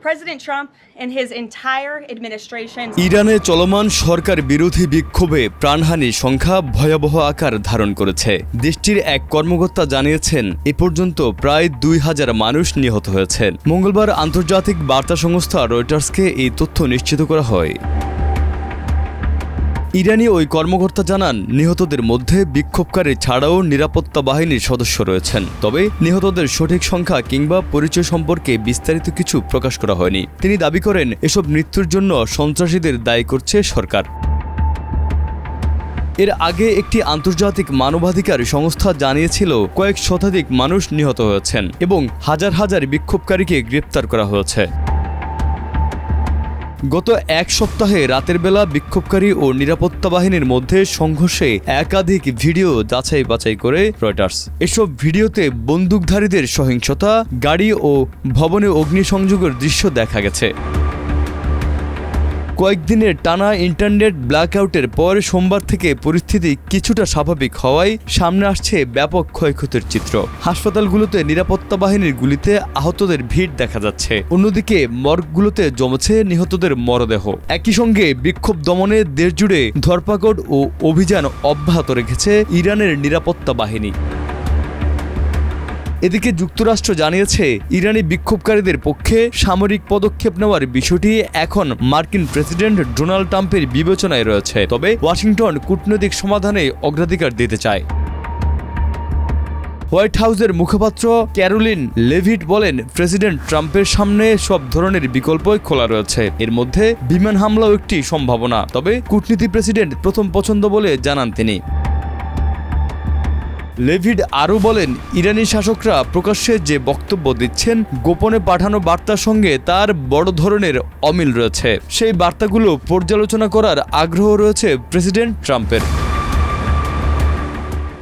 President Trump and his entire administration. ইরানে চলমান সরকার বিরোধী বিক্ষোভে প্রাণহানির সংখ্যা ভয়াবহ আকার ধারণ করেছে। দেশটির এক কর্মকর্তা জানিয়েছেন এ পর্যন্ত প্রায় ২,০০০ মানুষ নিহত হয়েছেন। মঙ্গলবার আন্তর্জাতিক বার্তা সংস্থা রয়টার্সকে এই তথ্য নিশ্চিত করা হয়। ইরানি ওই কর্মকর্তা জানান নিহতদের মধ্যে বিক্ষোভকারী ছাড়াও নিরাপত্তা বাহিনীর সদস্য রয়েছেন। তবে নিহতদের সঠিক সংখ্যা কিংবা পরিচয় সম্পর্কে বিস্তারিত কিছু প্রকাশ করা হয়নি। তিনি দাবি করেন এসব মৃত্যুর জন্য সন্ত্রাসীদের দায়ী করছে সরকার। এর আগে একটি আন্তর্জাতিক মানবাধিকার সংস্থা জানিয়েছিল কয়েক শতাধিক মানুষ নিহত হয়েছেন এবং হাজার হাজার বিক্ষোভকারীকে গ্রেপ্তার করা হয়েছে। গত এক সপ্তাহে রাতের বেলা বিক্ষোভকারী ও নিরাপত্তা বাহিনীর মধ্যে সংঘর্ষে একাধিক ভিডিও যাচাই বাছাই করে রয়টার্স। এসব ভিডিওতে বন্দুকধারীদের সহিংসতা, গাড়ি ও ভবনে অগ্নিসংযোগের দৃশ্য দেখা গেছে। কয়েকদিনের টানা ইন্টারনেট ব্ল্যাকআউটের পর সোমবার থেকে পরিস্থিতি কিছুটা স্বাভাবিক হওয়ায় সামনে আসছে ব্যাপক ক্ষয়ক্ষতির চিত্র। হাসপাতালগুলোতে নিরাপত্তা বাহিনীর গুলিতে আহতদের ভিড় দেখা যাচ্ছে। অন্যদিকে মর্গগুলোতে জমেছে নিহতদের মরদেহ। একই সঙ্গে বিক্ষোভ দমনে দেশজুড়ে ধরপাকড় ও অভিযান অব্যাহত রেখেছে ইরানের নিরাপত্তা বাহিনী। এদিকে যুক্তরাষ্ট্র জানিয়েছে ইরানি বিক্ষোভকারীদের পক্ষে সামরিক পদক্ষেপ নেওয়ার বিষয়টি এখন মার্কিন প্রেসিডেন্ট ডোনাল্ড ট্রাম্পের বিবেচনায় রয়েছে। তবে ওয়াশিংটন কূটনৈতিক সমাধানে অগ্রাধিকার দিতে চায়। হোয়াইট হাউসের মুখপাত্র ক্যারোলিন লেভিট বলেন প্রেসিডেন্ট ট্রাম্পের সামনে সব ধরনের বিকল্পই খোলা রয়েছে। এর মধ্যে বিমান হামলাও একটি সম্ভাবনা। তবে কূটনীতি প্রেসিডেন্ট প্রথম পছন্দ বলে জানান তিনি। লেভিড আরও বলেন ইরানি শাসকরা প্রকাশ্যে যে বক্তব্য দিচ্ছেন গোপনে পাঠানো বার্তার সঙ্গে তার বড় ধরনের অমিল রয়েছে। সেই বার্তাগুলো পর্যালোচনা করার আগ্রহ রয়েছে প্রেসিডেন্ট ট্রাম্পের।